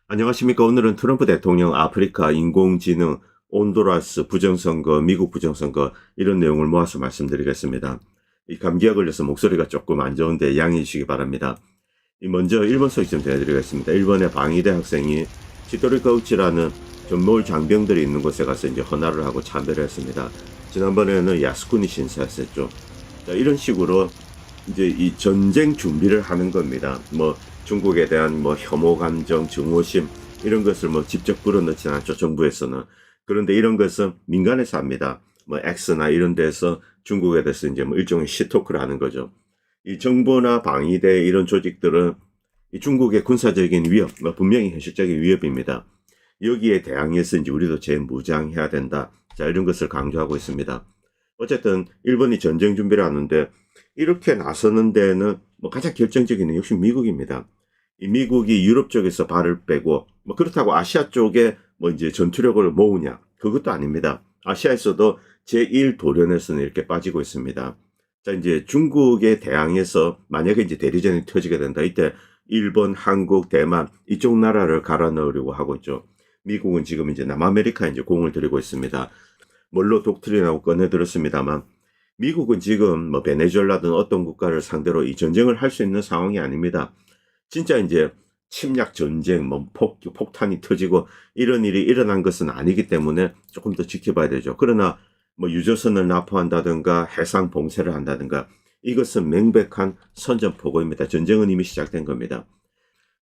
안녕하십니까. 오늘은 트럼프 대통령 아프리카 인공지능 온두라스 부정선거, 미국 부정선거 이런 내용을 모아서 말씀드리겠습니다. 이 감기가 걸려서 목소리가 조금 안 좋은데 양해해 주시기 바랍니다. 먼저 일본 소식 좀 전해드리겠습니다. 일본의 방위대 학생이 치토리카우치라는 전몰 장병들이 있는 곳에 가서 이제 헌화를 하고 참배를 했습니다. 지난번에는 야스쿠니 신사였었죠. 자, 이런 식으로 이제 이 전쟁 준비를 하는 겁니다. 중국에 대한 혐오 감정, 증오심 이런 것을 직접 불어넣지는 않죠, 정부에서는. 그런데 이런 것은 민간에서 합니다. X나 이런 데서 중국에 대해서 이제 일종의 시토크를 하는 거죠. 이 정부나 방위대 이런 조직들은 이 중국의 군사적인 위협, 분명히 현실적인 위협입니다. 여기에 대항해서 이제 우리도 재무장해야 된다. 자, 이런 것을 강조하고 있습니다. 어쨌든 일본이 전쟁 준비를 하는데 이렇게 나서는 데는 가장 결정적인 역시 미국입니다. 이 미국이 유럽 쪽에서 발을 빼고 그렇다고 아시아 쪽에 이제 전투력을 모으냐, 그것도 아닙니다. 아시아에서도 제1도련에서는 이렇게 빠지고 있습니다. 자, 이제 중국에 대항해서 만약에 이제 대리전이 터지게 된다. 이때 일본, 한국, 대만 이쪽 나라를 갈아 넣으려고 하고 있죠. 미국은 지금 이제 남아메리카에 이제 공을 들이고 있습니다. 뭘로 독트린하고 꺼내들었습니다만 미국은 지금 베네수엘라든 어떤 국가를 상대로 이 전쟁을 할 수 있는 상황이 아닙니다. 진짜 이제 침략 전쟁, 폭탄이 터지고 이런 일이 일어난 것은 아니기 때문에 조금 더 지켜봐야 되죠. 그러나 유조선을 납포한다든가 해상 봉쇄를 한다든가 이것은 명백한 선전포고입니다. 전쟁은 이미 시작된 겁니다.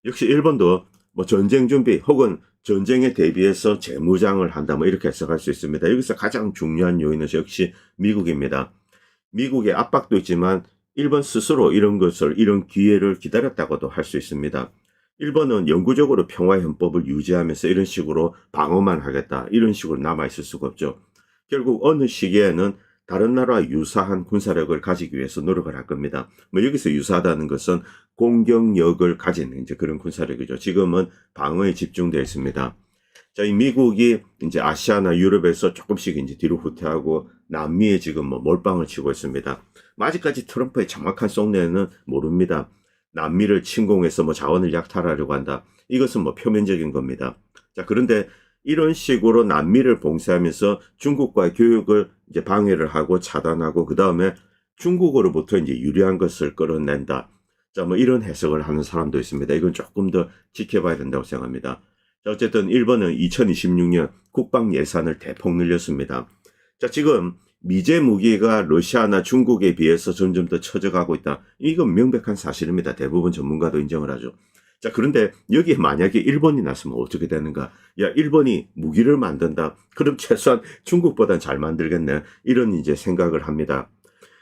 역시 일본도 전쟁 준비 혹은 전쟁에 대비해서 재무장을 한다 이렇게 해석할 수 있습니다. 여기서 가장 중요한 요인은 역시 미국입니다. 미국의 압박도 있지만 일본 스스로 이런 기회를 기다렸다고도 할 수 있습니다. 일본은 영구적으로 평화헌법을 유지하면서 이런 식으로 방어만 하겠다, 이런 식으로 남아있을 수가 없죠. 결국 어느 시기에는 다른 나라와 유사한 군사력을 가지기 위해서 노력을 할 겁니다. 여기서 유사하다는 것은 공격력을 가진 이제 그런 군사력이죠. 지금은 방어에 집중되어 있습니다. 자, 이 미국이 이제 아시아나 유럽에서 조금씩 이제 뒤로 후퇴하고 남미에 지금 몰빵을 치고 있습니다. 아직까지 트럼프의 정확한 속내는 모릅니다. 남미를 침공해서 자원을 약탈하려고 한다. 이것은 표면적인 겁니다. 자, 그런데 이런 식으로 남미를 봉쇄하면서 중국과의 교역을 이제 방해를 하고 차단하고 그 다음에 중국으로부터 이제 유리한 것을 끌어낸다. 자, 이런 해석을 하는 사람도 있습니다. 이건 조금 더 지켜봐야 된다고 생각합니다. 자, 어쨌든 일본은 2026년 국방 예산을 대폭 늘렸습니다. 자, 지금 미제 무기가 러시아나 중국에 비해서 점점 더 처져가고 있다. 이건 명백한 사실입니다. 대부분 전문가도 인정을 하죠. 자, 그런데 여기에 만약에 일본이 나서면 어떻게 되는가? 야, 일본이 무기를 만든다. 그럼 최소한 중국보단 잘 만들겠네. 이런 이제 생각을 합니다.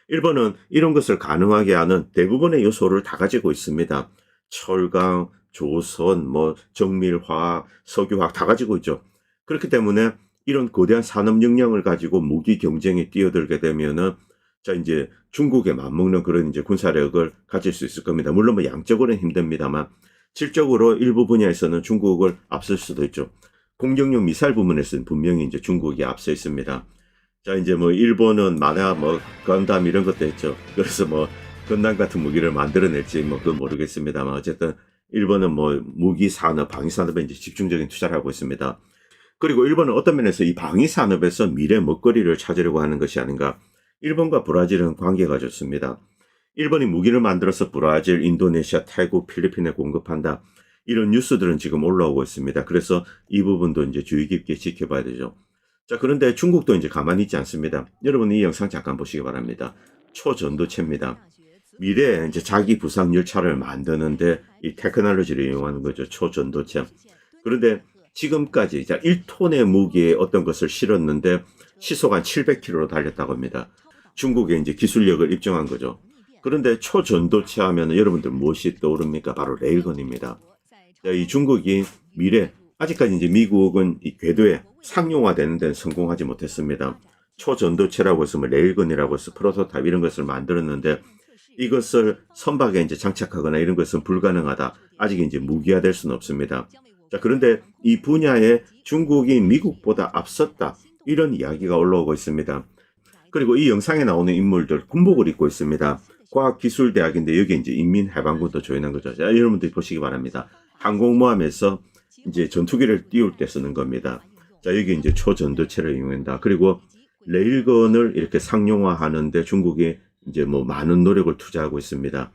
일본은 이런 것을 가능하게 하는 대부분의 요소를 다 가지고 있습니다. 철강, 조선, 정밀화학, 석유화학 다 가지고 있죠. 그렇기 때문에 이런 거대한 산업 역량을 가지고 무기 경쟁에 뛰어들게 되면은 자, 이제 중국에 맞먹는 그런 이제 군사력을 가질 수 있을 겁니다. 물론 양적으로는 힘듭니다만 질적으로 일부 분야에서는 중국을 앞설 수도 있죠. 공격용 미사일 부문에서는 분명히 이제 중국이 앞서 있습니다. 자, 이제 일본은 만화 건담 이런 것도 했죠. 그래서 건담 같은 무기를 만들어낼지 그건 모르겠습니다만 어쨌든 일본은 무기 산업, 방위 산업에 이제 집중적인 투자를 하고 있습니다. 그리고 일본은 어떤 면에서 이 방위 산업에서 미래 먹거리를 찾으려고 하는 것이 아닌가. 일본과 브라질은 관계가 좋습니다. 일본이 무기를 만들어서 브라질, 인도네시아, 태국, 필리핀에 공급한다. 이런 뉴스들은 지금 올라오고 있습니다. 그래서 이 부분도 이제 주의 깊게 지켜봐야 되죠. 자, 그런데 중국도 이제 가만히 있지 않습니다. 여러분 이 영상 잠깐 보시기 바랍니다. 초전도체입니다. 미래에 이제 자기 부상 열차를 만드는데 이 테크놀로지를 이용하는 거죠. 초전도체. 그런데 지금까지 1톤의 무기에 어떤 것을 실었는데 시속 한 700km로 달렸다고 합니다. 중국에 이제 기술력을 입증한 거죠. 그런데 초전도체 하면 여러분들 무엇이 떠오릅니까? 바로 레일건입니다. 자, 이 중국이 미래, 아직까지 이제 미국은 이 궤도에 상용화되는 데는 성공하지 못했습니다. 초전도체라고 해서 레일건이라고 해서 프로토타입 이런 것을 만들었는데 이것을 선박에 이제 장착하거나 이런 것은 불가능하다. 아직 이제 무기화될 수는 없습니다. 자, 그런데 이 분야에 중국이 미국보다 앞섰다. 이런 이야기가 올라오고 있습니다. 그리고 이 영상에 나오는 인물들 군복을 입고 있습니다. 과학기술대학인데 여기 이제 인민해방군도 조인한 거죠. 자, 여러분들이 보시기 바랍니다. 항공모함에서 이제 전투기를 띄울 때 쓰는 겁니다. 자, 여기 이제 초전도체를 이용한다. 그리고 레일건을 이렇게 상용화하는데 중국이 이제 뭐 많은 노력을 투자하고 있습니다.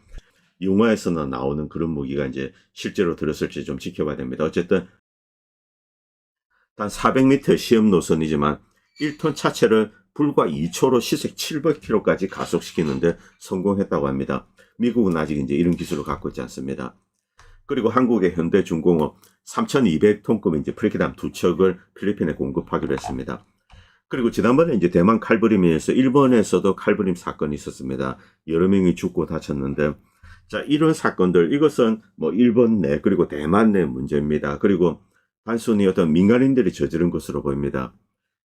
영화에서는 나오는 그런 무기가 이제 실제로 들었을지 좀 지켜봐야 됩니다. 어쨌든 단 400m 시험 노선이지만 1톤 차체를 불과 2초로 시속 700km까지 가속시키는데 성공했다고 합니다. 미국은 아직 이제 이런 기술을 갖고 있지 않습니다. 그리고 한국의 현대중공업 3,200톤급 이제 프리게담 2척을 필리핀에 공급하기로 했습니다. 그리고 지난번에 이제 대만 칼부림에서 일본에서도 칼부림 사건이 있었습니다. 여러 명이 죽고 다쳤는데, 자, 이런 사건들, 이것은 뭐 일본 내 그리고 대만 내 문제입니다. 그리고 단순히 어떤 민간인들이 저지른 것으로 보입니다.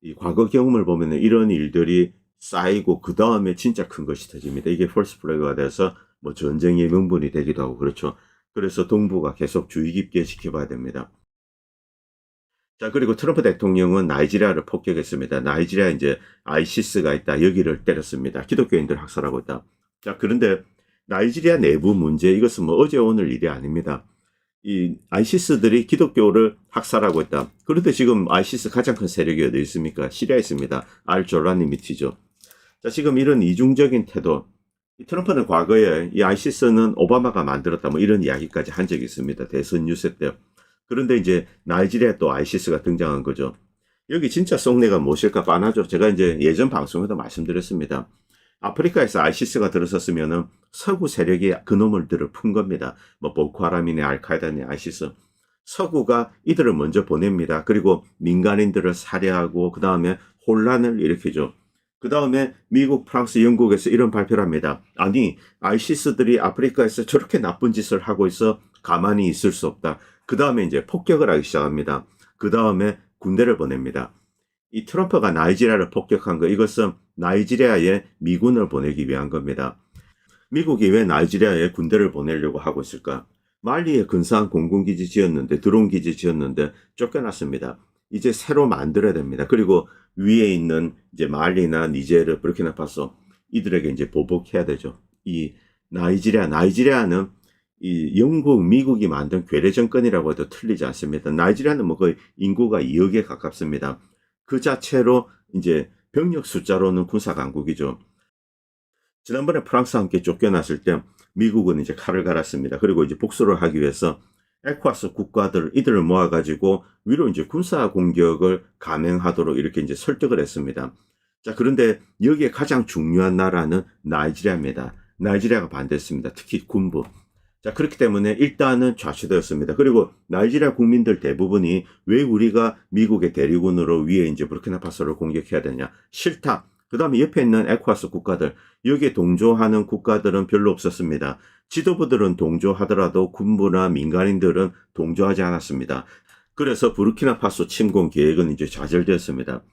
이 과거 경험을 보면 이런 일들이 쌓이고 그 다음에 진짜 큰 것이 터집니다. 이게 펄스 플래그가 돼서 뭐 전쟁의 명분이 되기도 하고 그렇죠. 그래서 동부가 계속 주의 깊게 지켜봐야 됩니다. 자, 그리고 트럼프 대통령은 나이지리아를 폭격했습니다. 나이지리아 이제 아이시스가 있다. 여기를 때렸습니다. 기독교인들 학살하고 있다. 자, 그런데 나이지리아 내부 문제, 이것은 뭐 어제 오늘 일이 아닙니다. 이 아이시스들이 기독교를 학살하고 있다. 그런데 지금 아이시스 가장 큰 세력이 어디 있습니까? 시리아에 있습니다. 알졸라니 밑이죠. 자, 지금 이런 이중적인 태도, 트럼프는 과거에 이 아이시스는 오바마가 만들었다 뭐 이런 이야기까지 한 적이 있습니다. 대선 유세 때. 그런데 이제 나이지리아에 또 아이시스가 등장한 거죠. 여기 진짜 속내가 무엇일까 뻔하죠. 제가 이제 예전 방송에도 말씀드렸습니다. 아프리카에서 아이시스가 들어섰으면은 서구 세력이 그놈들을 푼 겁니다. 뭐 보코하람이네 알카에다네 아이시스. 서구가 이들을 먼저 보냅니다. 그리고 민간인들을 살해하고 그 다음에 혼란을 일으키죠. 그 다음에 미국, 프랑스, 영국에서 이런 발표를 합니다. 아니, 아이시스들이 아프리카에서 저렇게 나쁜 짓을 하고 있어 가만히 있을 수 없다. 그 다음에 이제 폭격을 하기 시작합니다. 그 다음에 군대를 보냅니다. 이 트럼프가 나이지리아를 폭격한 거, 이것은 나이지리아에 미군을 보내기 위한 겁니다. 미국이 왜 나이지리아에 군대를 보내려고 하고 있을까? 말리에 근사한 공군기지 지었는데, 드론기지 지었는데 쫓겨났습니다. 이제 새로 만들어야 됩니다. 그리고 위에 있는 이제 말리나 니제르, 부르키나파소, 이들에게 이제 보복해야 되죠. 이 나이지리아는 이 영국, 미국이 만든 괴뢰 정권이라고 해도 틀리지 않습니다. 나이지리아는 뭐 거의 인구가 2억에 가깝습니다. 그 자체로 이제 병력 숫자로는 군사 강국이죠. 지난번에 프랑스와 함께 쫓겨났을 때 미국은 이제 칼을 갈았습니다. 그리고 이제 복수를 하기 위해서 에코와스 국가들 이들을 모아가지고 위로 이제 군사 공격을 감행하도록 이렇게 이제 설득을 했습니다. 자, 그런데 여기에 가장 중요한 나라는 나이지리아입니다. 나이지리아가 반대했습니다. 특히 군부. 자, 그렇기 때문에 일단은 좌초되었습니다. 그리고 나이지리아 국민들 대부분이 왜 우리가 미국의 대리군으로 위에 이제 부르키나파소를 공격해야 되냐? 싫다. 그 다음에 옆에 있는 에코와스 국가들, 여기에 동조하는 국가들은 별로 없었습니다. 지도부들은 동조하더라도 군부나 민간인들은 동조하지 않았습니다. 그래서 부르키나파소 침공 계획은 이제 좌절되었습니다.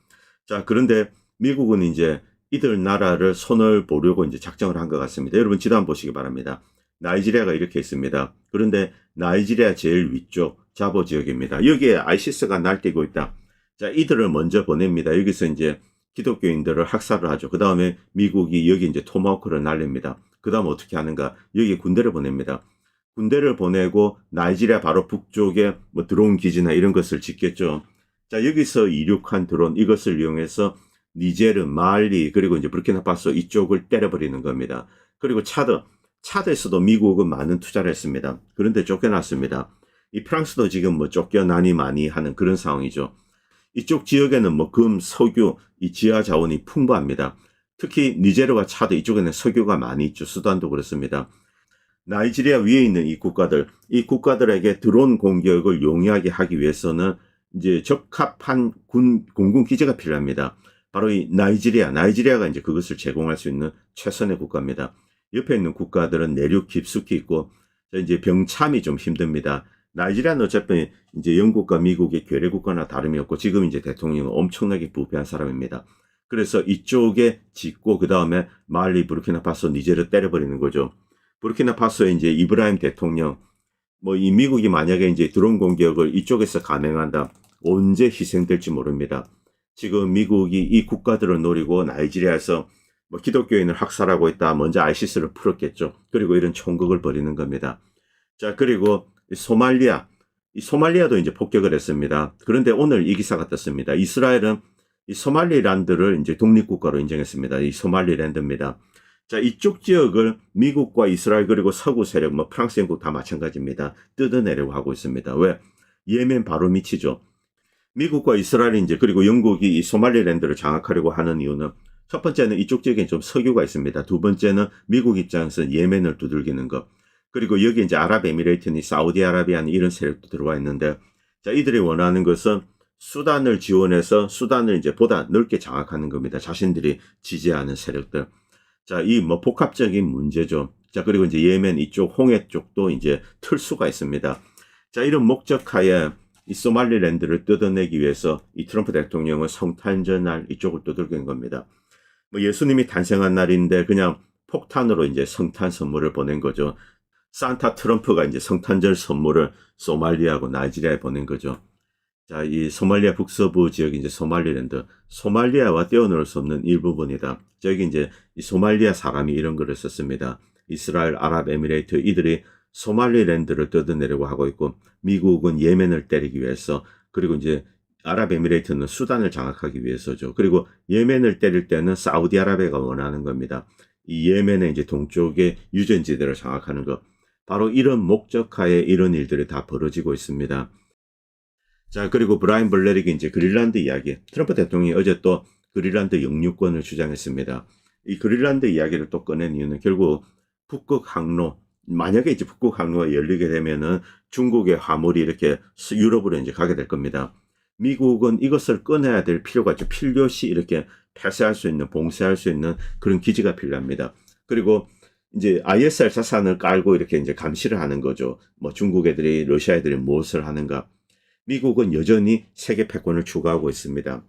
자, 그런데 미국은 이제 이들 나라를 손을 보려고 이제 작정을 한 것 같습니다. 여러분 지도 한번 보시기 바랍니다. 나이지리아가 이렇게 있습니다. 그런데 나이지리아 제일 위쪽 자보 지역입니다. 여기에 아이시스가 날뛰고 있다. 자, 이들을 먼저 보냅니다. 여기서 이제 기독교인들을 학살을 하죠. 그 다음에 미국이 여기 이제 토마호크를 날립니다. 그 다음 어떻게 하는가? 여기 군대를 보냅니다. 군대를 보내고 나이지리아 바로 북쪽에 뭐 드론 기지나 이런 것을 짓겠죠. 자, 여기서 이륙한 드론 이것을 이용해서 니제르, 말리 그리고 이제 부르키나파소 이쪽을 때려버리는 겁니다. 그리고 차드에서도 미국은 많은 투자를 했습니다. 그런데 쫓겨났습니다. 이 프랑스도 지금 뭐 쫓겨나니 많이 하는 그런 상황이죠. 이쪽 지역에는 뭐 금, 석유, 이 지하 자원이 풍부합니다. 특히 니제르와 차드 이쪽에는 석유가 많이 있죠. 수단도 그렇습니다. 나이지리아 위에 있는 이 국가들에게 드론 공격을 용이하게 하기 위해서는 이제 적합한 공군 기지가 필요합니다. 바로 이 나이지리아가 이제 그것을 제공할 수 있는 최선의 국가입니다. 옆에 있는 국가들은 내륙 깊숙이 있고 이제 병참이 좀 힘듭니다. 나이지리아는 어차피 이제 영국과 미국의 괴뢰 국가나 다름이 없고 지금 이제 대통령은 엄청나게 부패한 사람입니다. 그래서 이쪽에 짓고 그 다음에 말리, 부르키나파소, 니제르 때려버리는 거죠. 부르키나파소의 이제 이브라임 대통령, 뭐 이 미국이 만약에 이제 드론 공격을 이쪽에서 감행한다, 언제 희생될지 모릅니다. 지금 미국이 이 국가들을 노리고 나이지리아에서 뭐 기독교인을 학살하고 있다. 먼저 아이시스를 풀었겠죠. 그리고 이런 총극을 벌이는 겁니다. 자, 그리고 이 소말리아도 이제 폭격을 했습니다. 그런데 오늘 이 기사가 떴습니다. 이스라엘은 이 소말리랜드를 이제 독립국가로 인정했습니다. 이 소말리랜드입니다. 자, 이쪽 지역을 미국과 이스라엘 그리고 서구 세력, 뭐 프랑스, 영국 다 마찬가지입니다. 뜯어내려고 하고 있습니다. 왜? 예멘 바로 밑이죠. 미국과 이스라엘이 이제 그리고 영국이 이 소말리랜드를 장악하려고 하는 이유는 첫 번째는 이쪽 지역에 좀 석유가 있습니다. 두 번째는 미국 입장에서 예멘을 두들기는 것. 그리고 여기 이제 아랍에미레이트니 사우디아라비아니 이런 세력도 들어와 있는데, 자, 이들이 원하는 것은 수단을 지원해서 수단을 이제 보다 넓게 장악하는 겁니다. 자신들이 지지하는 세력들. 자, 이 뭐 복합적인 문제죠. 자, 그리고 이제 예멘 이쪽 홍해 쪽도 이제 틀 수가 있습니다. 자, 이런 목적하에 이 소말리랜드를 뜯어내기 위해서 이 트럼프 대통령은 성탄절 날 이쪽을 두들긴 겁니다. 뭐 예수님이 탄생한 날인데 그냥 폭탄으로 이제 성탄 선물을 보낸 거죠. 산타 트럼프가 이제 성탄절 선물을 소말리아하고 나이지리아에 보낸 거죠. 자, 이 소말리아 북서부 지역 이제 소말리랜드, 소말리아와 떼어놓을 수 없는 일부분이다. 저기 이제 이 소말리아 사람이 이런 글을 썼습니다. 이스라엘, 아랍에미레이트 이들이 소말리랜드를 뜯어내려고 하고 있고, 미국은 예멘을 때리기 위해서, 그리고 이제 아랍에미레이트는 수단을 장악하기 위해서죠. 그리고 예멘을 때릴 때는 사우디아라비아가 원하는 겁니다. 이 예멘의 이제 동쪽의 유전지대를 장악하는 것. 바로 이런 목적하에 이런 일들이 다 벌어지고 있습니다. 자, 그리고 브라이언 블레릭이 이제 그린란드 이야기. 트럼프 대통령이 어제 또 그린란드 영유권을 주장했습니다. 이 그린란드 이야기를 또 꺼낸 이유는 결국 북극 항로, 만약에 이제 북극 항로가 열리게 되면은 중국의 화물이 이렇게 유럽으로 이제 가게 될 겁니다. 미국은 이것을 꺼내야 될 필요가 있죠. 필요시 이렇게 폐쇄할 수 있는, 봉쇄할 수 있는 그런 기지가 필요합니다. 그리고 이제 ISR 자산을 깔고 이렇게 이제 감시를 하는 거죠. 뭐 중국 애들이, 러시아 애들이 무엇을 하는가. 미국은 여전히 세계 패권을 추구하고 있습니다.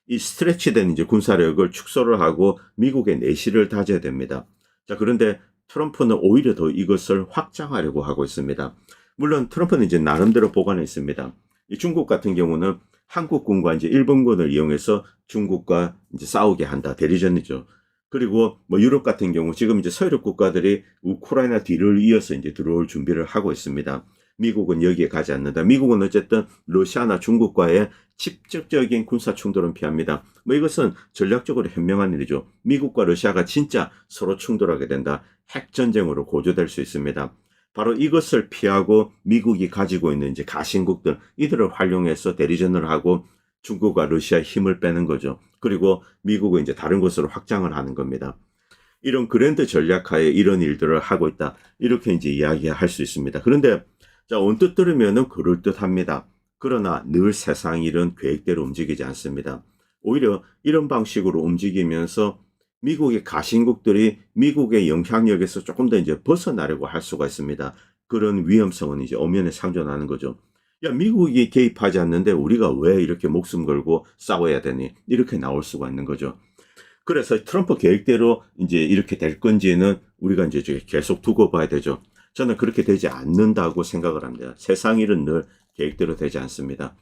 이 스트레치된 이제 군사력을 축소를 하고 미국의 내실을 다져야 됩니다. 자, 그런데 트럼프는 오히려 더 이것을 확장하려고 하고 있습니다. 물론 트럼프는 이제 나름대로 보관해 있습니다. 이 중국 같은 경우는 한국군과 이제 일본군을 이용해서 중국과 이제 싸우게 한다. 대리전이죠. 그리고 뭐 유럽 같은 경우 지금 이제 서유럽 국가들이 우크라이나 뒤를 이어서 이제 들어올 준비를 하고 있습니다. 미국은 여기에 가지 않는다. 미국은 어쨌든 러시아나 중국과의 직접적인 군사 충돌은 피합니다. 뭐 이것은 전략적으로 현명한 일이죠. 미국과 러시아가 진짜 서로 충돌하게 된다. 핵전쟁으로 고조될 수 있습니다. 바로 이것을 피하고 미국이 가지고 있는 이제 가신국들, 이들을 활용해서 대리전을 하고 중국과 러시아의 힘을 빼는 거죠. 그리고 미국은 이제 다른 곳으로 확장을 하는 겁니다. 이런 그랜드 전략하에 이런 일들을 하고 있다. 이렇게 이제 이야기할 수 있습니다. 그런데 자, 언뜻 들으면은 그럴듯합니다. 그러나 늘 세상 일은 계획대로 움직이지 않습니다. 오히려 이런 방식으로 움직이면서 미국의 가신국들이 미국의 영향력에서 조금 더 이제 벗어나려고 할 수가 있습니다. 그런 위험성은 이제 엄연히 상존하는 거죠. 야, 미국이 개입하지 않는데 우리가 왜 이렇게 목숨 걸고 싸워야 되니? 이렇게 나올 수가 있는 거죠. 그래서 트럼프 계획대로 이제 이렇게 될 건지는 우리가 이제 계속 두고 봐야 되죠. 저는 그렇게 되지 않는다고 생각을 합니다. 세상 일은 늘 계획대로 되지 않습니다.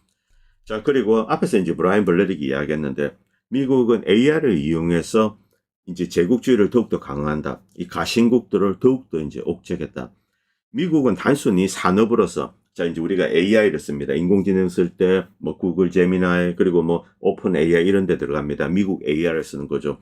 자, 그리고 앞에서 이제 브라이언 블레릭이 이야기했는데 미국은 AI를 이용해서 이제 제국주의를 더욱더 강화한다. 이 가신국들을 더욱더 이제 옥죄겠다. 미국은 단순히 산업으로서 자, 이제 우리가 AI를 씁니다. 인공지능 쓸 때 뭐 구글 제미나이 그리고 뭐 오픈 AI 이런 데 들어갑니다. 미국 AI를 쓰는 거죠.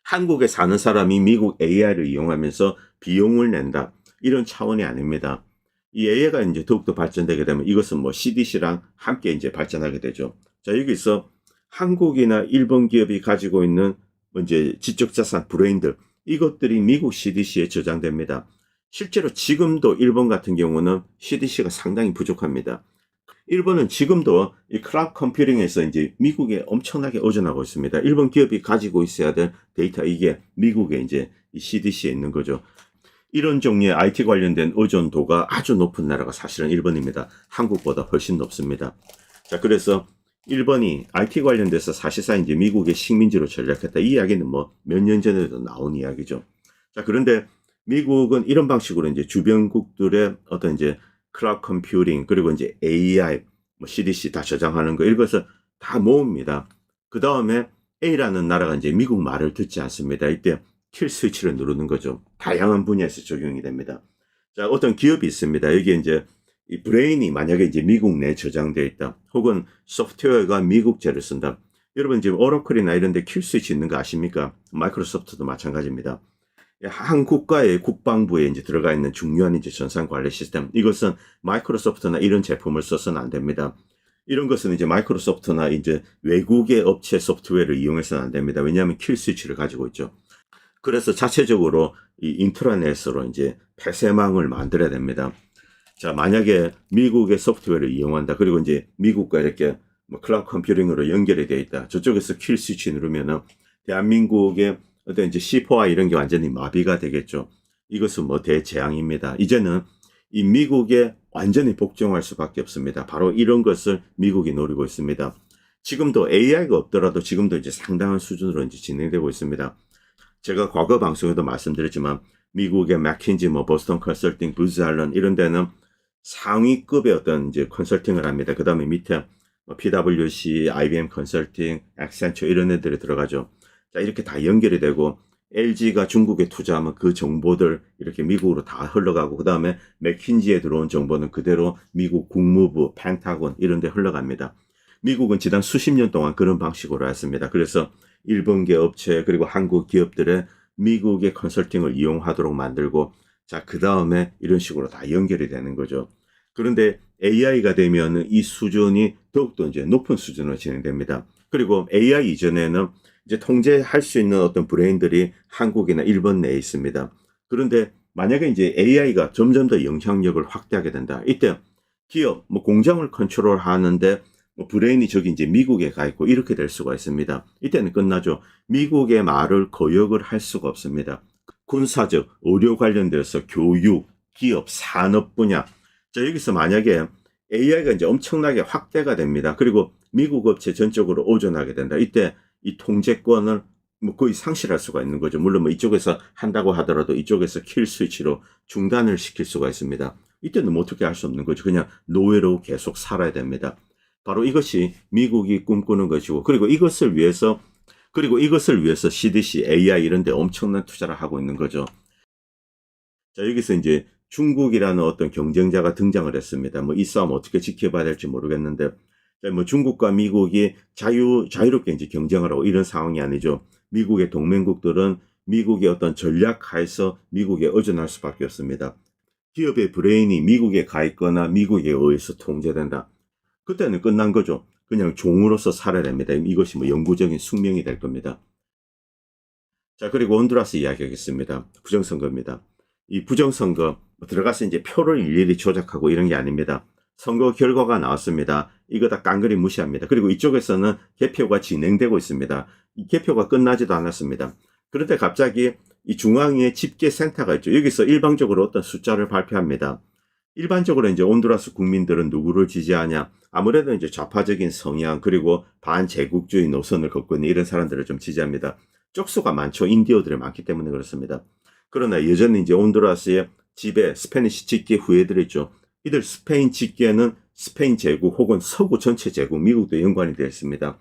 한국에 사는 사람이 미국 AI를 이용하면서 비용을 낸다. 이런 차원이 아닙니다. 이 AI가 이제 더욱더 발전되게 되면 이것은 뭐 CDC랑 함께 이제 발전하게 되죠. 자, 여기서 한국이나 일본 기업이 가지고 있는 이제 지적자산 브레인들, 이것들이 미국 CDC에 저장됩니다. 실제로 지금도 일본 같은 경우는 CDC가 상당히 부족합니다. 일본은 지금도 이 클라우드 컴퓨팅에서 이제 미국에 엄청나게 의존하고 있습니다. 일본 기업이 가지고 있어야 될 데이터, 이게 미국에 이제 이 CDC에 있는 거죠. 이런 종류의 IT 관련된 의존도가 아주 높은 나라가 사실은 일본입니다. 한국보다 훨씬 높습니다. 자, 그래서 일본이 IT 관련돼서 사실상 이제 미국의 식민지로 전략했다. 이 이야기는 뭐 몇 년 전에도 나온 이야기죠. 자, 그런데 미국은 이런 방식으로 이제 주변국들의 어떤 이제 클라우드 컴퓨팅 그리고 이제 AI, 뭐 CDC 다 저장하는 거 이것을 다 모읍니다. 그 다음에 A라는 나라가 이제 미국 말을 듣지 않습니다. 이때 킬 스위치를 누르는 거죠. 다양한 분야에서 적용이 됩니다. 자, 어떤 기업이 있습니다. 여기 이제 이 브레인이 만약에 이제 미국 내에 저장되어 있다. 혹은 소프트웨어가 미국제를 쓴다. 여러분 지금 오라클이나 이런 데 킬 스위치 있는 거 아십니까? 마이크로소프트도 마찬가지입니다. 한 국가의 국방부에 이제 들어가 있는 중요한 이제 전산 관리 시스템. 이것은 마이크로소프트나 이런 제품을 써서는 안 됩니다. 이런 것은 이제 마이크로소프트나 이제 외국의 업체 소프트웨어를 이용해서는 안 됩니다. 왜냐하면 킬 스위치를 가지고 있죠. 그래서 자체적으로 이 인트라넷으로 이제 폐쇄망을 만들어야 됩니다. 자, 만약에 미국의 소프트웨어를 이용한다. 그리고 이제 미국과 이렇게 뭐 클라우드 컴퓨팅으로 연결이 되어 있다. 저쪽에서 킬 스위치 누르면은 대한민국의 어떤 이제 C4와 이런 게 완전히 마비가 되겠죠. 이것은 뭐 대재앙입니다. 이제는 이 미국에 완전히 복종할 수밖에 없습니다. 바로 이런 것을 미국이 노리고 있습니다. 지금도 AI가 없더라도 지금도 이제 상당한 수준으로 이제 진행되고 있습니다. 제가 과거 방송에도 말씀드렸지만 미국의 맥킨지, 뭐 보스턴 컨설팅, 부즈 알런 이런 데는 상위급의 어떤 이제 컨설팅을 합니다. 그 다음에 밑에 PwC, IBM 컨설팅, 액센처 이런 애들이 들어가죠. 자, 이렇게 다 연결이 되고 LG가 중국에 투자하면 그 정보들 이렇게 미국으로 다 흘러가고 그 다음에 맥킨지에 들어온 정보는 그대로 미국 국무부, 펜타곤 이런 데 흘러갑니다. 미국은 지난 수십 년 동안 그런 방식으로 했습니다. 그래서 일본계 업체 그리고 한국 기업들의 미국의 컨설팅을 이용하도록 만들고 자, 그 다음에 이런 식으로 다 연결이 되는 거죠. 그런데 AI가 되면 이 수준이 더욱더 이제 높은 수준으로 진행됩니다. 그리고 AI 이전에는 이제 통제할 수 있는 어떤 브레인들이 한국이나 일본 내에 있습니다. 그런데 만약에 이제 AI가 점점 더 영향력을 확대하게 된다. 이때 기업, 뭐 공장을 컨트롤하는데 뭐 브레인이 저기 이제 미국에 가 있고 이렇게 될 수가 있습니다. 이때는 끝나죠. 미국의 말을 거역을 할 수가 없습니다. 군사적, 의료 관련돼서 교육, 기업, 산업 분야. 자, 여기서 만약에 AI가 이제 엄청나게 확대가 됩니다. 그리고 미국 업체 전적으로 오전하게 된다. 이때 이 통제권을 뭐 거의 상실할 수가 있는 거죠. 물론 뭐 이쪽에서 한다고 하더라도 이쪽에서 킬 스위치로 중단을 시킬 수가 있습니다. 이때는 뭐 어떻게 할 수 없는 거죠. 그냥 노예로 계속 살아야 됩니다. 바로 이것이 미국이 꿈꾸는 것이고 그리고 이것을 위해서 CDC, AI 이런 데 엄청난 투자를 하고 있는 거죠. 자, 여기서 이제 중국이라는 어떤 경쟁자가 등장을 했습니다. 뭐 이 싸움 어떻게 지켜봐야 될지 모르겠는데 뭐 중국과 미국이 자유롭게 이제 경쟁을 하고 이런 상황이 아니죠. 미국의 동맹국들은 미국의 어떤 전략하에서 미국에 의존할 수밖에 없습니다. 기업의 브레인이 미국에 가 있거나 미국에 의해서 통제된다. 그때는 끝난 거죠. 그냥 종으로서 살아야 됩니다. 이것이 뭐 영구적인 숙명이 될 겁니다. 자, 그리고 온두라스 이야기하겠습니다. 부정선거입니다. 이 부정선거 들어가서 이제 표를 일일이 조작하고 이런 게 아닙니다. 선거 결과가 나왔습니다. 이거 다 깡그리 무시합니다. 그리고 이쪽에서는 개표가 진행되고 있습니다. 이 개표가 끝나지도 않았습니다. 그런데 갑자기 이 중앙에 집계센터가 있죠. 여기서 일방적으로 어떤 숫자를 발표합니다. 일반적으로 이제 온두라스 국민들은 누구를 지지하냐? 아무래도 이제 좌파적인 성향 그리고 반제국주의 노선을 걷고 있는 이런 사람들을 좀 지지합니다. 쪽수가 많죠. 인디어들이 많기 때문에 그렇습니다. 그러나 여전히 이제 온두라스의 지배, 스페니시 직계 후예들이 있죠. 이들 스페인 직계는 스페인 제국 혹은 서구 전체 제국, 미국도 연관이 되어 있습니다.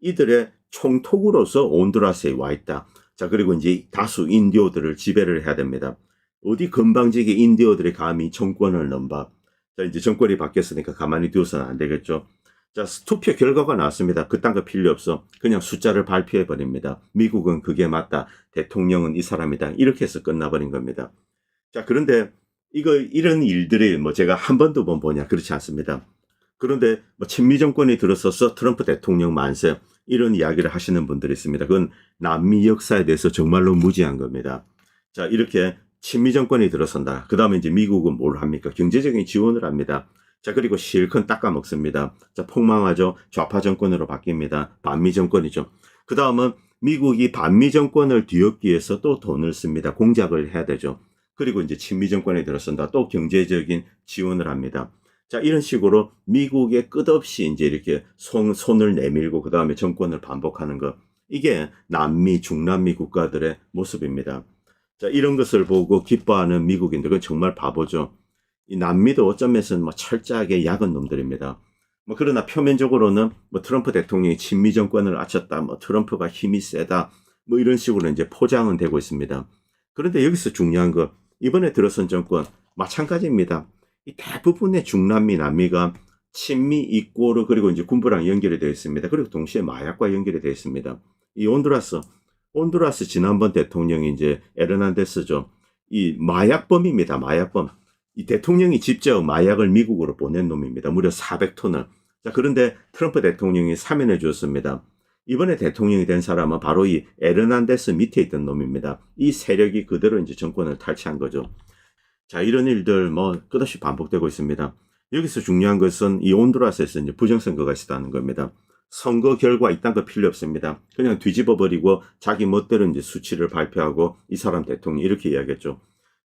이들의 총독으로서 온두라스에 와 있다. 자, 그리고 이제 다수 인디오들을 지배를 해야 됩니다. 어디 건방지게 인디오들이 감히 정권을 넘봐. 자, 이제 정권이 바뀌었으니까 가만히 두어서는 안 되겠죠. 자, 투표 결과가 나왔습니다. 그딴 거 필요 없어. 그냥 숫자를 발표해 버립니다. 미국은 그게 맞다. 대통령은 이 사람이다. 이렇게 해서 끝나버린 겁니다. 자, 그런데 이런 일들이 뭐 제가 한 번, 두 번 보냐. 그렇지 않습니다. 그런데 뭐 친미 정권이 들어서서 트럼프 대통령 만세 이런 이야기를 하시는 분들이 있습니다. 그건 남미 역사에 대해서 정말로 무지한 겁니다. 자, 이렇게 친미 정권이 들어선다. 그 다음에 이제 미국은 뭘 합니까? 경제적인 지원을 합니다. 자, 그리고 실컷 닦아먹습니다. 자, 폭망하죠. 좌파 정권으로 바뀝니다. 반미 정권이죠. 그 다음은 미국이 반미 정권을 뒤엎기 위해서 또 돈을 씁니다. 공작을 해야 되죠. 그리고 이제 친미 정권이 들어선다. 또 경제적인 지원을 합니다. 자, 이런 식으로 미국에 끝없이 이제 이렇게 손을 내밀고 그 다음에 정권을 반복하는 것. 이게 남미, 중남미 국가들의 모습입니다. 자, 이런 것을 보고 기뻐하는 미국인들은 정말 바보죠. 이 남미도 어쩌 면에서는 뭐 철저하게 야근 놈들입니다. 뭐 그러나 표면적으로는 뭐 트럼프 대통령이 친미 정권을 아쳤다, 뭐 트럼프가 힘이 세다, 뭐 이런 식으로 이제 포장은 되고 있습니다. 그런데 여기서 중요한 거, 이번에 들어선 정권 마찬가지입니다. 이 대부분의 중남미, 남미가 친미, 이꼬르 그리고 이제 군부랑 연결이 되어 있습니다. 그리고 동시에 마약과 연결이 되어 있습니다. 이 온두라스 지난번 대통령이 이제 에르난데스죠. 이 마약범입니다. 마약범. 이 대통령이 직접 마약을 미국으로 보낸 놈입니다. 무려 400톤을. 자, 그런데 트럼프 대통령이 사면해 주었습니다. 이번에 대통령이 된 사람은 바로 이 에르난데스 밑에 있던 놈입니다. 이 세력이 그대로 이제 정권을 탈취한 거죠. 자, 이런 일들 뭐 끝없이 반복되고 있습니다. 여기서 중요한 것은 이 온두라스에서 이제 부정선거가 있었다는 겁니다. 선거 결과 이딴 거 필요 없습니다. 그냥 뒤집어버리고 자기 멋대로 이제 수치를 발표하고 이 사람 대통령 이렇게 이야기했죠.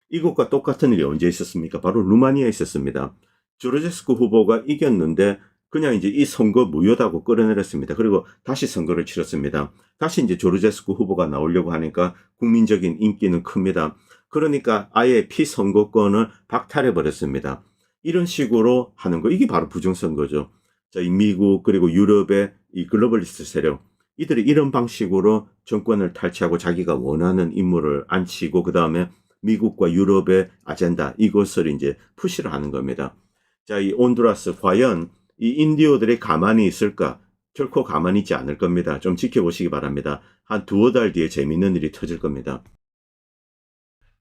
이것과 똑같은 일이 언제 있었습니까? 바로 루마니아에 있었습니다. 조르제스쿠 후보가 이겼는데 그냥 이제 이 선거 무효다고 끌어내렸습니다. 그리고 다시 선거를 치렀습니다. 다시 이제 조르제스쿠 후보가 나오려고 하니까 국민적인 인기는 큽니다. 그러니까 아예 피선거권을 박탈해버렸습니다. 이런 식으로 하는 거, 이게 바로 부정선거죠. 자, 이 미국 그리고 유럽의 이 글로벌리스트 세력, 이들이 이런 방식으로 정권을 탈취하고 자기가 원하는 인물을 앉히고 그 다음에 미국과 유럽의 아젠다, 이것을 이제 푸시를 하는 겁니다. 자, 이 온두라스 과연 이 인디오들이 가만히 있을까? 결코 가만히 있지 않을 겁니다. 좀 지켜보시기 바랍니다. 한 두어 달 뒤에 재밌는 일이 터질 겁니다.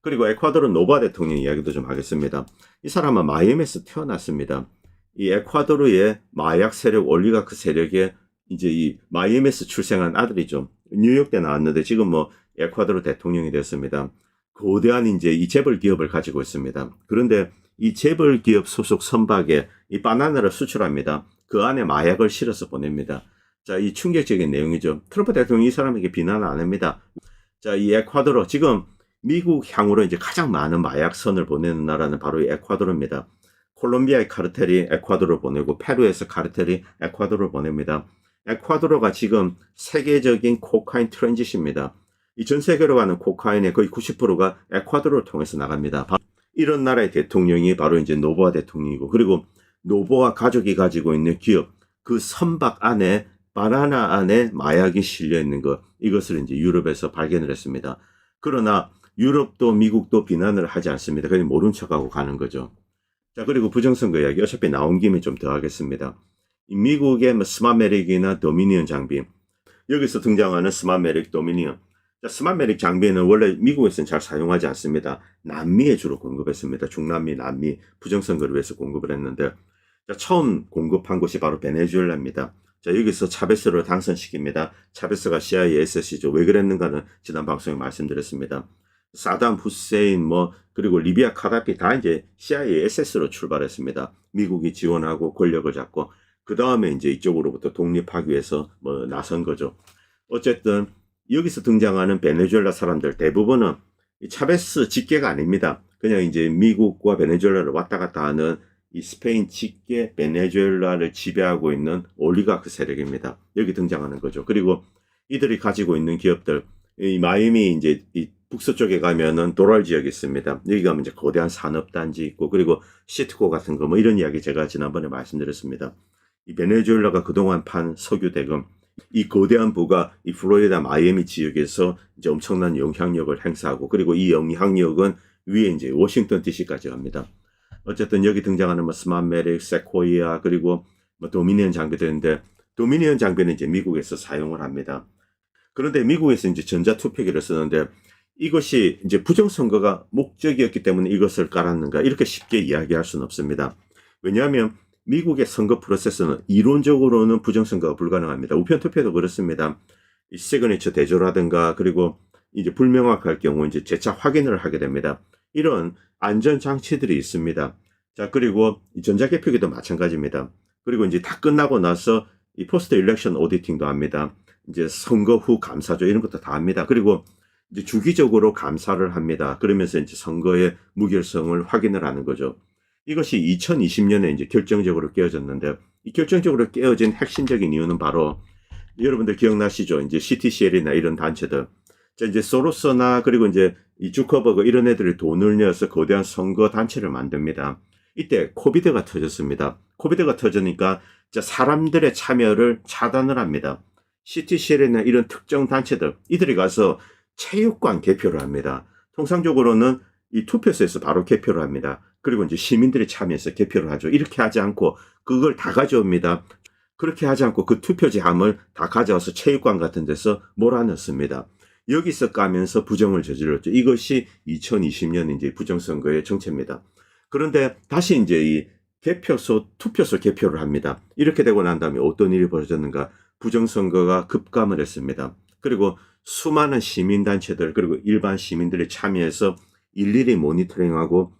그리고 에콰도르 노바 대통령 이야기도 좀 하겠습니다. 이 사람은 마이애미에서 태어났습니다. 이 에콰도르의 마약 세력, 올리가크 세력의 이제 이 마이애미에서 출생한 아들이죠. 뉴욕대 나왔는데 지금 뭐 에콰도르 대통령이 됐습니다. 거대한 이제 이 재벌 기업을 가지고 있습니다. 그런데 이 재벌 기업 소속 선박에 이 바나나를 수출합니다. 그 안에 마약을 실어서 보냅니다. 자, 이 충격적인 내용이죠. 트럼프 대통령이 이 사람에게 비난을 안 합니다. 자, 이 에콰도르 지금 미국 향으로 이제 가장 많은 마약선을 보내는 나라는 바로 이 에콰도르입니다. 콜롬비아의 카르텔이 에콰도르를 보내고 페루에서 카르텔이 에콰도르를 보냅니다. 에콰도르가 지금 세계적인 코카인 트랜짓입니다. 이 전 세계로 가는 코카인의 거의 90%가 에콰도르를 통해서 나갑니다. 이런 나라의 대통령이 바로 이제 노보아 대통령이고, 그리고 노보아 가족이 가지고 있는 기업, 그 선박 안에 바나나 안에 마약이 실려 있는 것, 이것을 이제 유럽에서 발견을 했습니다. 그러나 유럽도 미국도 비난을 하지 않습니다. 그냥 모른 척하고 가는 거죠. 자, 그리고 부정선거 이야기 어차피 나온 김에 좀 더 하겠습니다. 미국의 스마메릭이나 도미니언 장비, 여기서 등장하는 스마메릭, 도미니언. 자, 스마메릭 장비는 원래 미국에서는 잘 사용하지 않습니다. 남미에 주로 공급했습니다. 중남미, 남미 부정선거를 위해서 공급을 했는데, 자, 처음 공급한 곳이 바로 베네수엘라입니다. 자, 여기서 차베스를 당선시킵니다. 차베스가 CIA SS죠. 왜 그랬는가는 지난 방송에 말씀드렸습니다. 사담 후세인 그리고 리비아 카다피 다 이제 CIA SS로 출발했습니다. 미국이 지원하고 권력을 잡고 그 다음에 이제 이쪽으로부터 독립하기 위해서 나선 거죠. 어쨌든 여기서 등장하는 베네수엘라 사람들 대부분은 차베스 직계가 아닙니다. 그냥 이제 미국과 베네수엘라를 왔다 갔다 하는 이 스페인 직계 베네수엘라를 지배하고 있는 올리가크 세력입니다. 여기 등장하는 거죠. 그리고 이들이 가지고 있는 기업들, 이 마이애미 이제 이 북서쪽에 가면은 도랄 지역이 있습니다. 여기 가면 이제 거대한 산업단지 있고, 그리고 시트코 같은 거 이런 이야기 제가 지난번에 말씀드렸습니다. 이 베네수엘라가 그동안 판 석유 대금, 이 거대한 부가 이 플로리다 마이애미 지역에서 이제 엄청난 영향력을 행사하고, 그리고 이 영향력은 위에 이제 워싱턴 DC까지 갑니다. 어쨌든 여기 등장하는 스마메릭, 세코이아, 그리고 도미니언 장비들인데, 도미니언 장비는 이제 미국에서 사용을 합니다. 그런데 미국에서 이제 전자투표기를 쓰는데 이것이 이제 부정선거가 목적이었기 때문에 이것을 깔았는가, 이렇게 쉽게 이야기할 수는 없습니다. 왜냐하면 미국의 선거 프로세스는 이론적으로는 부정선거가 불가능합니다. 우편투표도 그렇습니다. 이 시그니처 대조라든가, 그리고 이제 불명확할 경우 이제 재차 확인을 하게 됩니다. 이런 안전장치들이 있습니다. 자, 그리고 이 전자개표기도 마찬가지입니다. 그리고 이제 다 끝나고 나서 이 포스트 일렉션 오디팅도 합니다. 이제 선거 후 감사죠. 이런 것도 다 합니다. 그리고 이제 주기적으로 감사를 합니다. 그러면서 이제 선거의 무결성을 확인을 하는 거죠. 이것이 2020년에 이제 결정적으로 깨어졌는데, 이 결정적으로 깨어진 핵심적인 이유는 바로 여러분들 기억나시죠? 이제 CTCL이나 이런 단체들. 자, 이제 소로스나 그리고 이제 이 주커버그 이런 애들이 돈을 내어서 거대한 선거 단체를 만듭니다. 이때 코비드가 터졌습니다. 코비드가 터지니까 사람들의 참여를 차단을 합니다. CTCL이나 이런 특정 단체들, 이들이 가서 체육관 개표를 합니다. 통상적으로는 이 투표소에서 바로 개표를 합니다. 그리고 이제 시민들이 참여해서 개표를 하죠. 이렇게 하지 않고 그걸 다 가져옵니다. 그렇게 하지 않고 그 투표지함을 다 가져와서 체육관 같은 데서 몰아넣습니다. 여기서 까면서 부정을 저질렀죠. 이것이 2020년 이제 부정선거의 정체입니다. 그런데 다시 이제 이 투표소 개표를 합니다. 이렇게 되고 난 다음에 어떤 일이 벌어졌는가? 부정선거가 급감을 했습니다. 그리고 수많은 시민단체들 그리고 일반 시민들이 참여해서 일일이 모니터링하고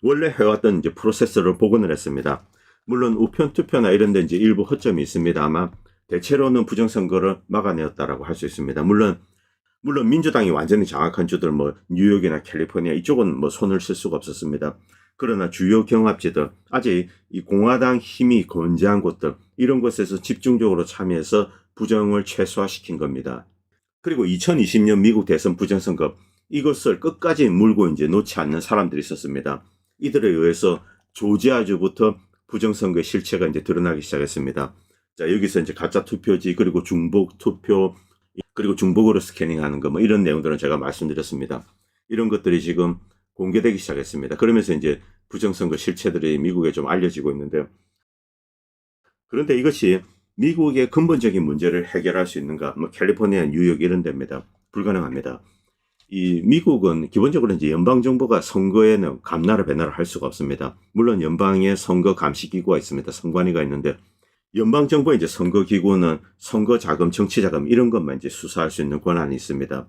원래 해왔던 이제 프로세스를 복원을 했습니다. 물론 우편 투표나 이런 데 이제 일부 허점이 있습니다만 대체로는 부정선거를 막아내었다라고 할 수 있습니다. 물론 민주당이 완전히 장악한 주들 뭐 뉴욕이나 캘리포니아 이쪽은 뭐 손을 쓸 수가 없었습니다. 그러나 주요 경합지들 아직 이 공화당 힘이 건재한 곳들 이런 곳에서 집중적으로 참여해서 부정을 최소화시킨 겁니다. 그리고 2020년 미국 대선 부정선거 이것을 끝까지 물고 이제 놓지 않는 사람들이 있었습니다. 이들에 의해서 조지아주부터 부정선거의 실체가 이제 드러나기 시작했습니다. 자, 여기서 이제 가짜 투표지 그리고 중복 투표 그리고 중복으로 스캐닝하는 거 뭐 이런 내용들은 제가 말씀드렸습니다. 이런 것들이 지금 공개되기 시작했습니다. 그러면서 이제 부정선거 실체들이 미국에 좀 알려지고 있는데요. 그런데 이것이 미국의 근본적인 문제를 해결할 수 있는가? 뭐 캘리포니아, 뉴욕 이런 데입니다. 불가능합니다. 이 미국은 기본적으로 이제 연방 정부가 선거에는 감나라 배나라 할 수가 없습니다. 물론 연방의 선거 감시 기구가 있습니다. 선관위가 있는데 연방 정부의 이제 선거 기구는 선거 자금, 정치 자금 이런 것만 이제 수사할 수 있는 권한이 있습니다.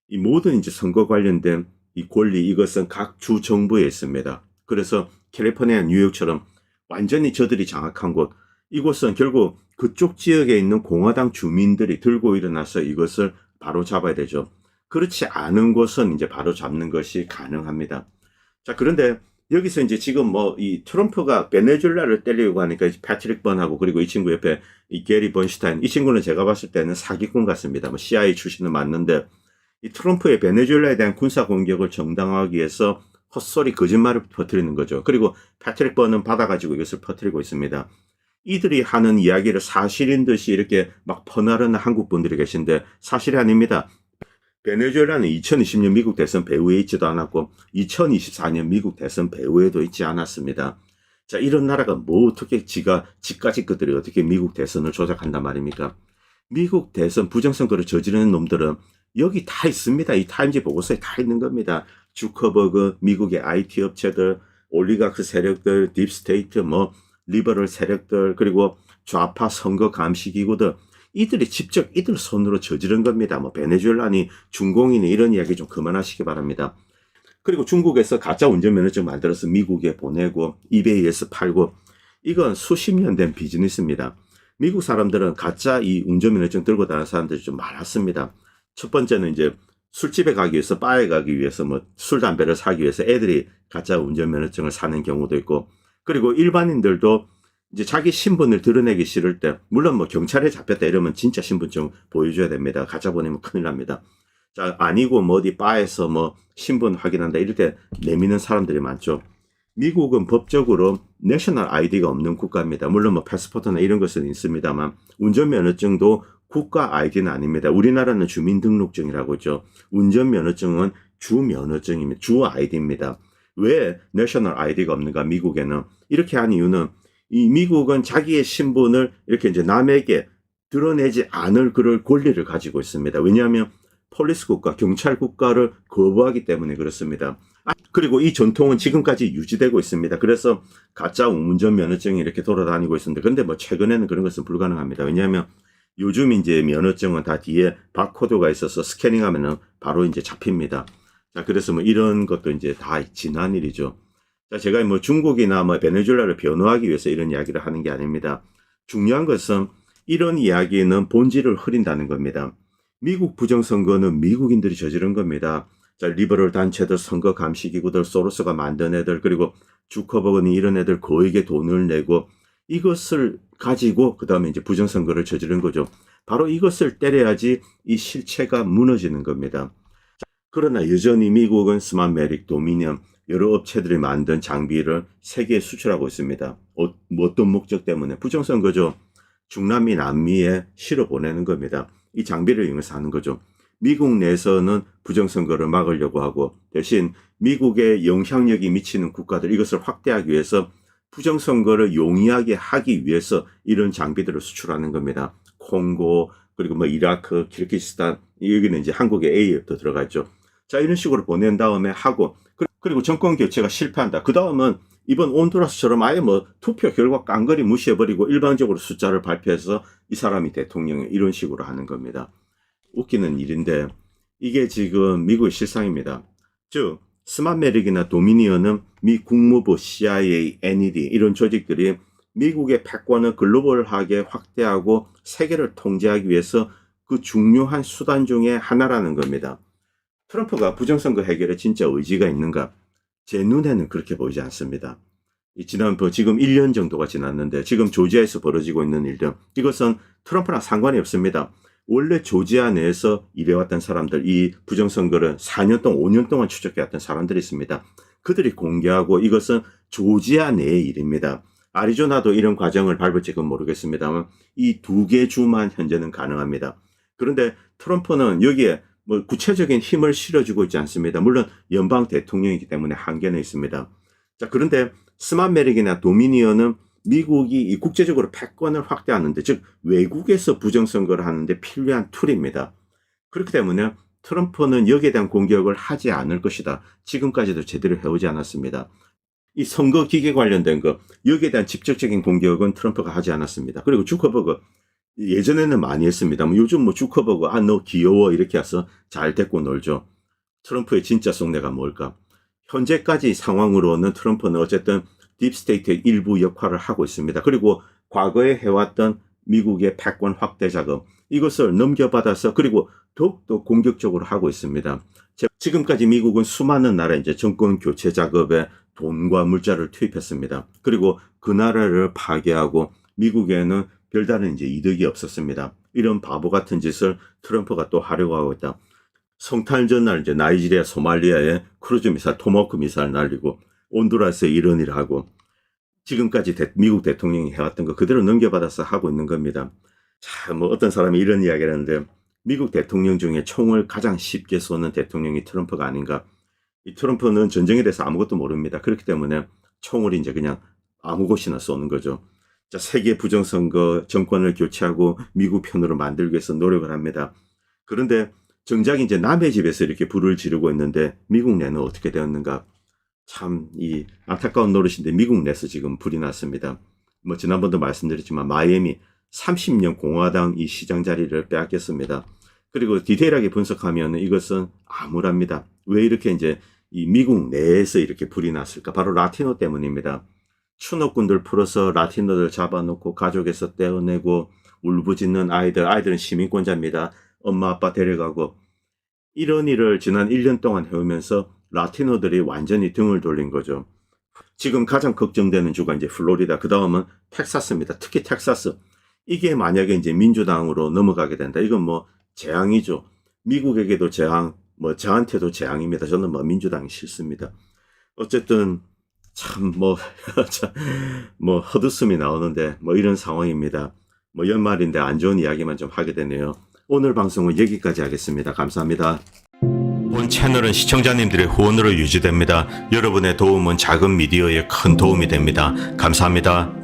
이 모든 이제 선거 관련된 이 권리 이것은 각 주 정부에 있습니다. 그래서 캘리포니아, 뉴욕처럼 완전히 저들이 장악한 곳 이곳은 결국 그쪽 지역에 있는 공화당 주민들이 들고 일어나서 이것을 바로 잡아야 되죠. 그렇지 않은 곳은 이제 바로 잡는 것이 가능합니다. 자, 그런데 여기서 이제 지금 뭐 이 트럼프가 베네수엘라를 때리려고 하니까 패트릭 번하고 그리고 이 친구 옆에 이 게리 번슈타인 이 친구는 제가 봤을 때는 사기꾼 같습니다. 뭐 CIA 출신은 맞는데 이 트럼프의 베네수엘라에 대한 군사 공격을 정당화하기 위해서 헛소리 거짓말을 퍼뜨리는 거죠. 그리고 패트릭 번은 받아가지고 이것을 퍼뜨리고 있습니다. 이들이 하는 이야기를 사실인 듯이 이렇게 막 퍼나르는 한국 분들이 계신데 사실이 아닙니다. 베네수엘라는 2020년 미국 대선 배후에 있지도 않았고 2024년 미국 대선 배후에도 있지 않았습니다. 자, 이런 나라가 뭐 어떻게 지까지 것들이 어떻게 미국 대선을 조작한단 말입니까? 미국 대선 부정선거를 저지르는 놈들은 여기 다 있습니다. 이 타임지 보고서에 다 있는 겁니다. 주커버그, 미국의 IT 업체들, 올리가크 세력들, 딥스테이트, 뭐 리버럴 세력들, 그리고 좌파 선거 감시 기구들 이들이 직접 이들 손으로 저지른 겁니다. 뭐 베네수엘라니 중공인이 이런 이야기 좀 그만하시기 바랍니다. 그리고 중국에서 가짜 운전면허증 만들어서 미국에 보내고 이베이에서 팔고 이건 수십 년 된 비즈니스입니다. 미국 사람들은 가짜 이 운전면허증 들고 다니는 사람들이 좀 많았습니다. 첫 번째는 이제 술집에 가기 위해서 바에 가기 위해서 뭐 술 담배를 사기 위해서 애들이 가짜 운전면허증을 사는 경우도 있고 그리고 일반인들도 이제 자기 신분을 드러내기 싫을 때 물론 뭐 경찰에 잡혔다 이러면 진짜 신분증 보여줘야 됩니다. 가짜 보내면 큰일 납니다. 자, 아니고 뭐 어디 바에서 뭐 신분 확인한다 이럴 때 내미는 사람들이 많죠. 미국은 법적으로 내셔널 아이디가 없는 국가입니다. 물론 뭐 패스포트나 이런 것은 있습니다만 운전면허증도 국가 아이디는 아닙니다. 우리나라는 주민등록증이라고 있죠. 운전면허증은 주면허증입니다. 주 아이디입니다. 왜 내셔널 아이디가 없는가 미국에는 이렇게 한 이유는 이 미국은 자기의 신분을 이렇게 이제 남에게 드러내지 않을 그럴 권리를 가지고 있습니다. 왜냐하면 폴리스 국가, 경찰 국가를 거부하기 때문에 그렇습니다. 그리고 이 전통은 지금까지 유지되고 있습니다. 그래서 가짜 운전면허증이 이렇게 돌아다니고 있습니다. 그런데 뭐 최근에는 그런 것은 불가능합니다. 왜냐하면 요즘 이제 면허증은 다 뒤에 바코드가 있어서 스캐닝하면은 바로 이제 잡힙니다. 자, 그래서 뭐 이런 것도 이제 다 지난 일이죠. 자, 제가 뭐 중국이나 뭐 베네수엘라를 변호하기 위해서 이런 이야기를 하는 게 아닙니다. 중요한 것은 이런 이야기는 본질을 흐린다는 겁니다. 미국 부정선거는 미국인들이 저지른 겁니다. 자, 리버럴 단체들, 선거 감시기구들, 소로스가 만든 애들, 그리고 주커버그니 이런 애들 거액의 돈을 내고 이것을 가지고 그 다음에 이제 부정선거를 저지른 거죠. 바로 이것을 때려야지 이 실체가 무너지는 겁니다. 자, 그러나 여전히 미국은 스마트메릭, 도미니언 여러 업체들이 만든 장비를 세계에 수출하고 있습니다. 어떤 목적 때문에? 부정선거죠. 중남미, 남미에 실어 보내는 겁니다. 이 장비를 이용해서 하는 거죠. 미국 내에서는 부정선거를 막으려고 하고 대신 미국의 영향력이 미치는 국가들 이것을 확대하기 위해서 부정선거를 용이하게 하기 위해서 이런 장비들을 수출하는 겁니다. 콩고 그리고 뭐 이라크, 키르기스탄 여기는 이제 한국의 A협도 들어가 있죠. 자 이런 식으로 보낸 다음에 하고 그리고 정권 교체가 실패한다. 그 다음은 이번 온두라스처럼 아예 뭐 투표 결과 깡그리 무시해버리고 일방적으로 숫자를 발표해서 이 사람이 대통령이 이런 식으로 하는 겁니다. 웃기는 일인데 이게 지금 미국의 실상입니다. 즉 스마메릭이나 도미니언은 미 국무부, CIA, NED 이런 조직들이 미국의 패권을 글로벌하게 확대하고 세계를 통제하기 위해서 그 중요한 수단 중에 하나라는 겁니다. 트럼프가 부정선거 해결에 진짜 의지가 있는가? 제 눈에는 그렇게 보이지 않습니다. 지금 1년 정도가 지났는데 지금 조지아에서 벌어지고 있는 일들 이것은 트럼프랑 상관이 없습니다. 원래 조지아 내에서 일해왔던 사람들, 이 부정선거를 4년 동안 5년 동안 추적해왔던 사람들이 있습니다. 그들이 공개하고 이것은 조지아 내의 일입니다. 아리조나도 이런 과정을 밟을지는 모르겠습니다만 이 두 개 주만 현재는 가능합니다. 그런데 트럼프는 여기에 뭐 구체적인 힘을 실어주고 있지 않습니다. 물론 연방 대통령이기 때문에 한계는 있습니다. 자, 그런데 스마메릭이나 도미니언은 미국이 이 국제적으로 패권을 확대하는데 즉 외국에서 부정선거를 하는데 필요한 툴입니다. 그렇기 때문에 트럼프는 여기에 대한 공격을 하지 않을 것이다. 지금까지도 제대로 해오지 않았습니다. 이 선거 기계 관련된 거 여기에 대한 직접적인 공격은 트럼프가 하지 않았습니다. 그리고 주커버그 예전에는 많이 했습니다. 요즘 뭐 주커버그 너 귀여워 이렇게 해서 잘 데리고 놀죠. 트럼프의 진짜 속내가 뭘까? 현재까지 상황으로는 트럼프는 어쨌든 딥스테이트의 일부 역할을 하고 있습니다. 그리고 과거에 해왔던 미국의 패권 확대 작업 이것을 넘겨받아서 그리고 더욱더 공격적으로 하고 있습니다. 지금까지 미국은 수많은 나라 이제 정권 교체 작업에 돈과 물자를 투입했습니다. 그리고 그 나라를 파괴하고 미국에는 별다른 이제 이득이 없었습니다. 이런 바보 같은 짓을 트럼프가 또 하려고 하고 있다. 성탄 전날 이제 나이지리아, 소말리아에 크루즈 미사일, 토마호크 미사일 날리고 온두라스에 이런 일을 하고 지금까지 미국 대통령이 해왔던 거 그대로 넘겨받아서 하고 있는 겁니다. 자, 뭐 어떤 사람이 이런 이야기를 하는데 미국 대통령 중에 총을 가장 쉽게 쏘는 대통령이 트럼프가 아닌가. 이 트럼프는 전쟁에 대해서 아무것도 모릅니다. 그렇기 때문에 총을 이제 그냥 아무 곳이나 쏘는 거죠. 자, 세계 부정선거 정권을 교체하고 미국 편으로 만들기 위해서 노력을 합니다. 그런데 정작 이제 남의 집에서 이렇게 불을 지르고 있는데 미국 내는 어떻게 되었는가? 참 이 안타까운 노릇인데 미국 내에서 지금 불이 났습니다. 뭐 지난번도 말씀드렸지만 마이애미 30년 공화당 이 시장 자리를 빼앗겼습니다. 그리고 디테일하게 분석하면 이것은 암울합니다. 왜 이렇게 이제 이 미국 내에서 이렇게 불이 났을까? 바로 라티노 때문입니다. 추노꾼들 풀어서 라티노들 잡아놓고 가족에서 떼어내고 울부짖는 아이들은 시민권자입니다. 엄마 아빠 데려가고 이런 일을 지난 1년 동안 해오면서 라티노들이 완전히 등을 돌린 거죠. 지금 가장 걱정되는 주가 이제 플로리다, 그 다음은 텍사스입니다. 특히 텍사스. 이게 만약에 이제 민주당으로 넘어가게 된다. 이건 뭐 재앙이죠. 미국에게도 재앙, 뭐 저한테도 재앙입니다. 저는 뭐 민주당이 싫습니다. 어쨌든 참 뭐 헛웃음이 나오는데 뭐 이런 상황입니다. 뭐 연말인데 안 좋은 이야기만 좀 하게 되네요. 오늘 방송은 여기까지 하겠습니다. 감사합니다. 본 채널은 시청자님들의 후원으로 유지됩니다. 여러분의 도움은 작은 미디어에 큰 도움이 됩니다. 감사합니다.